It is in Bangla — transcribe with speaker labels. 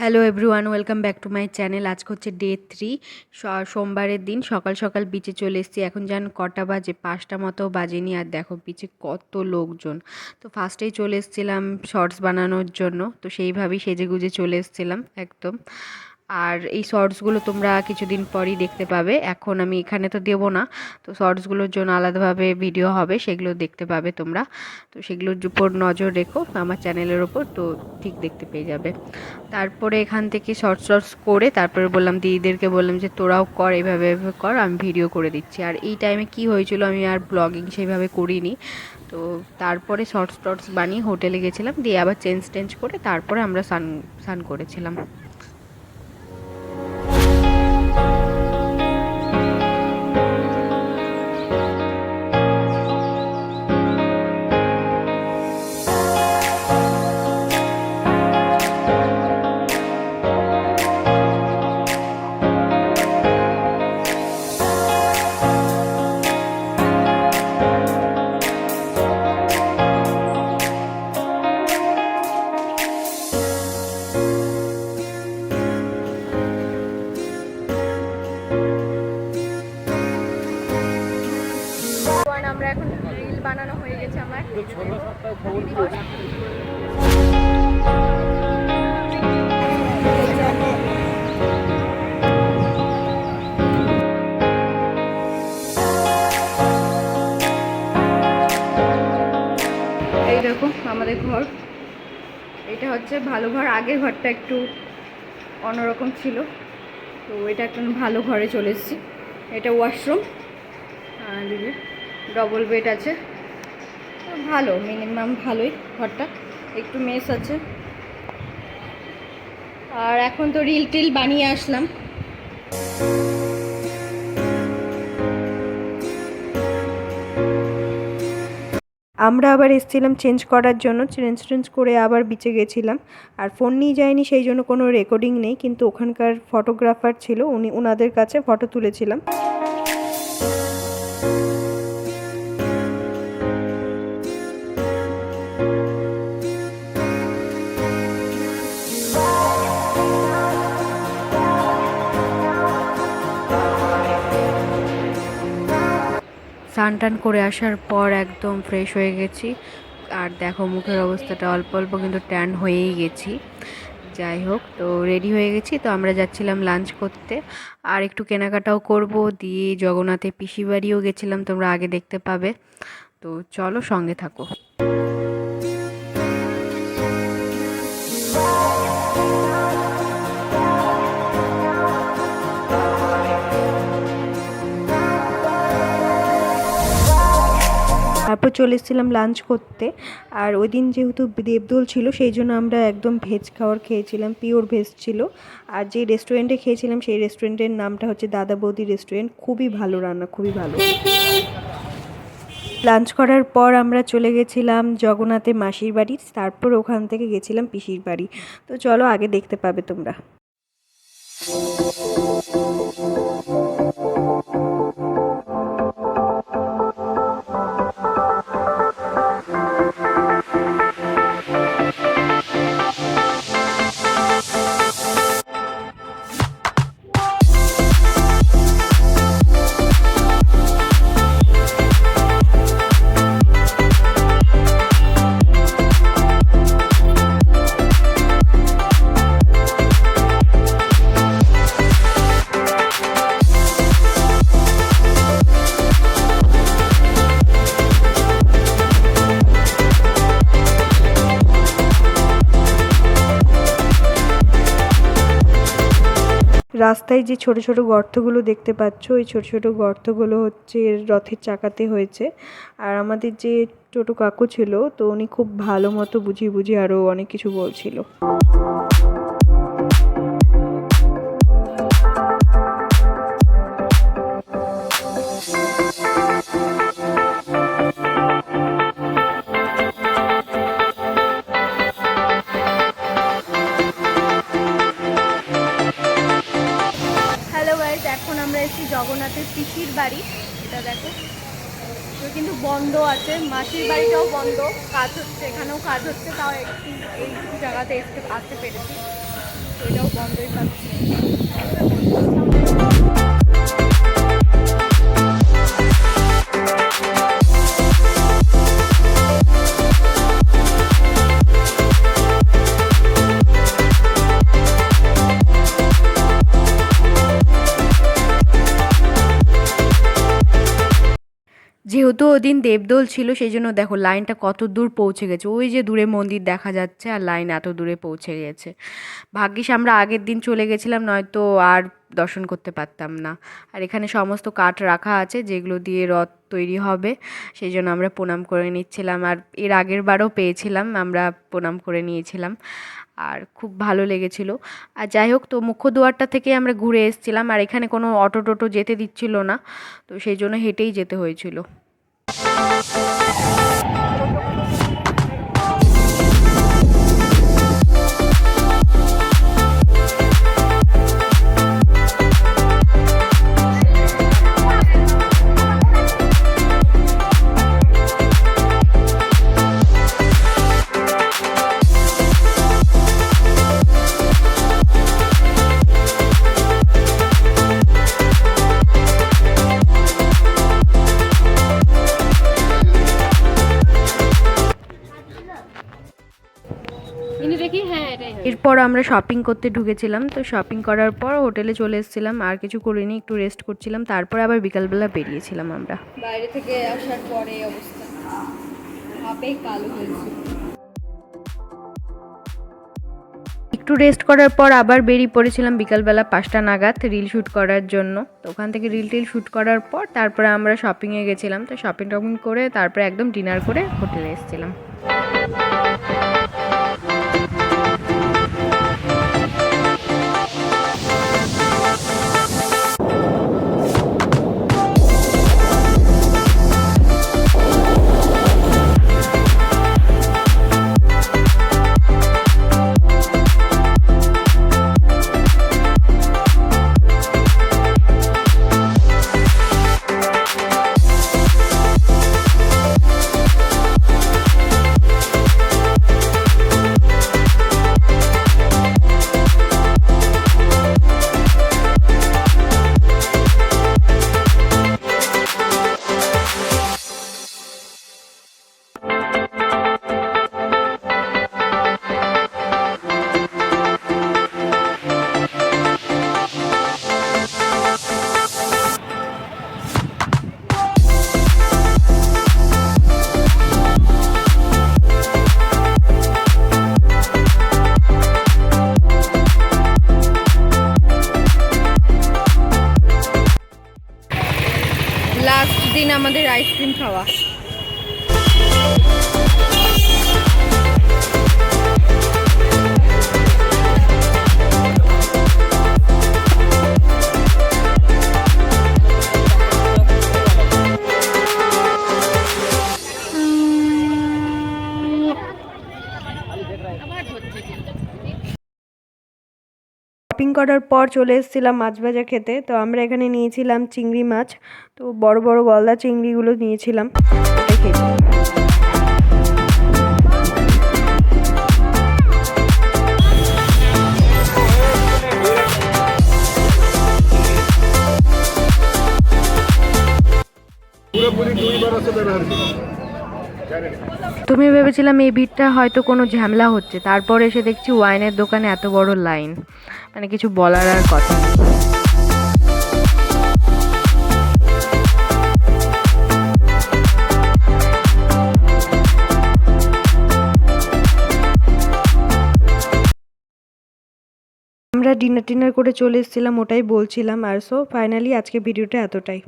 Speaker 1: Hello everyone, welcome back to my channel. আজকে হচ্ছে ডে 3, সোমবারের দিন। সকাল সকাল বিচে চলে এসেছি। এখন জান কটা বাজে? 5টা মতো বাজেনি। আর দেখো বিচে কত লোকজন। তো ফার্স্টেই চলে এসেছিলাম শর্টস বানানোর জন্য, তো সেইভাবেই সেজে গুজে চলে এসেছিলাম একদম। আর এই শর্টসগুলো তোমরা কিছুদিন পরই দেখতে পাবে। এখন আমি এখানে তো দেবো না, তো শর্টসগুলোর জন্য আলাদাভাবে ভিডিও হবে, সেগুলো দেখতে পাবে তোমরা। তো সেগুলোর উপর নজর রেখো আমার চ্যানেলের ওপর, তো ঠিক দেখতে পেয়ে যাবে। তারপরে এখান থেকে শর্টস করে তারপরে বললাম দিদিদেরকে, বললাম যে তোরাও কর, এভাবে এভাবে কর, আমি ভিডিও করে দিচ্ছি। আর এই টাইমে কি হয়েছিল, আমি আর ব্লগিং সেইভাবে করিনি। তো তারপরে শর্টস বানিয়ে হোটেলে গেছিলাম, দিয়ে আবার চেঞ্জ করে তারপরে আমরা স্নান করেছিলাম। আমরা এখন রিল বানানো হয়ে গেছে আমার। এই দেখো আমাদের ঘর, এটা হচ্ছে ভালো ঘর। আগের ঘরটা একটু অন্যরকম ছিল, তো এটা একটা ভালো ঘরে চলে এসেছি। এটা ওয়াশরুম, ডবল বেড আছে, ভালো, মিনিমাম ভালোই ঘরটা। একটু মেস আছে। আর এখন তো রিল টিল বানিয়ে আসলাম। আমরা আবার এসেছিলাম চেঞ্জ করার জন্য, চেঞ্জ করে আবার বিচে গেছিলাম। আর ফোন নিয়ে যাইনি, সেই জন্য কোনো রেকর্ডিং নেই, কিন্তু ওখানকার ফটোগ্রাফার ছিল, ওনাদের কাছে ফটো তুলেছিলাম। স্নান টান করে আসার পর একদম ফ্রেশ হয়ে গেছি। আর দেখো মুখের অবস্থাটা, অল্প অল্প কিন্তু ট্যান হয়েই গেছি। যাই হোক, তো রেডি হয়ে গেছি, তো আমরা যাচ্ছিলাম লাঞ্চ করতে। আর একটু কেনাকাটাও করব, দিয়ে জগন্নাথের পিসি বাড়িও গেছিলাম, তোমরা আগে দেখতে পাবে। তো চলো সঙ্গে থাকো। তারপর চলে এসেছিলাম লাঞ্চ করতে। আর ওই দিন যেহেতু দেবদোল ছিল, সেই জন্য আমরা একদম ভেজ খাবার খেয়েছিলাম, পিওর ভেজ ছিল। আর যে রেস্টুরেন্টে খেয়েছিলাম সেই রেস্টুরেন্টের নামটা হচ্ছে দাদা বৌদি রেস্টুরেন্ট। খুবই ভালো রান্না, খুবই ভালো। লাঞ্চ করার পর আমরা চলে গেছিলাম জগন্নাথের মাসির বাড়ি, তারপর ওখান থেকে গেছিলাম পিসির বাড়ি। তো চলো আগে দেখতে পাবে তোমরা। রাস্তায় যে ছোট ছোট গর্তগুলো দেখতে পাচ্ছ, ওই ছোট ছোট গর্তগুলো হচ্ছে রথের চাকাতে হয়েছে। আর আমাদের যে টোটো কাকু ছিল, তো উনি খুব ভালো মতো বুঝিয়ে বুঝিয়ে আরও অনেক কিছু বলছিল। এখন আমরা এসেছি জগন্নাথের পিসির বাড়ি। এটা দেখো, তো কিন্তু বন্ধ আছে। মাসির বাড়িটাও বন্ধ, কাজ হচ্ছে, এখানেও কাজ হচ্ছে, তাও একটু এই জায়গাতে আসতে পেরেছি। এটাও বন্ধই পাচ্ছে। যেহেতু ওদিন দেবদোল ছিল সেই জন্য দেখো লাইনটা কত দূর পৌঁছে গেছে, ওই যে দূরে মন্দির দেখা যাচ্ছে আর লাইন এত দূরে পৌঁছে গেছে। ভাগ্যিস আমরা আগের দিন চলে গেছিলাম, নয়তো আর দর্শন করতে পারতাম না। আর এখানে সমস্ত কাঠ রাখা আছে যেগুলো দিয়ে রথ তৈরি হবে, সেই জন্য আমরা প্রণাম করে নিচ্ছিলাম। আর এর আগের বারও পেয়েছিলাম, আমরা প্রণাম করে নিয়েছিলাম আর খুব ভালো লেগেছিল। আর যাই হোক, তো মুখ্য দুয়ারটা থেকে আমরা ঘুরে এসেছিলাম আর এখানে কোনো অটো টোটো যেতে দিচ্ছিল না, তো সেই জন্য হেঁটেই যেতে হয়েছিল। এরপর আমরা শপিং করতে ঢুকেছিলাম, তো শপিং করার পর হোটেলে চলে এসেছিলাম, আর কিছু করিনি, একটু রেস্ট করছিলাম। তারপর আবার বিকালবেলা বেরিয়েছিলাম আমরা। বাইরে থেকে আসার পরে অবস্থা ভাবে কালো হয়েছে। একটু রেস্ট করার পর আবার বেরিয়ে পড়েছিলাম বিকালবেলা 5টা নাগাদ রিল শ্যুট করার জন্য। তো ওখান থেকে রিল টিল শ্যুট করার পর তারপরে আমরা শপিংয়ে গেছিলাম। তো শপিং টপিং করে তারপরে একদম ডিনার করে হোটেলে এসেছিলাম। লাস্ট দিন আমাদের আইসক্রিম খাওয়া। শপিং করার পর চলে এসেছিলাম মাছ ভাজা খেতে। তো আমরা এখানে নিয়েছিলাম চিংড়ি মাছ, তো বড় বড় গলদা চিংড়িগুলো নিয়েছিলাম, ওটাই খেয়েছিলাম। তুমি ভেবেছিলাম এই ভিড়টা হয়তো কোনো ঝামেলা হচ্ছে, তারপর এসে দেখছি ওয়াইনের দোকানে এত বড় লাইন, মানে কিছু বলার আর কথা নেই। আমরা ডিনার টিনার করে চলে এসেছিলাম, ওটাই বলছিলাম। আর সো ফাইনালি আজকে ভিডিওটা এতটাই।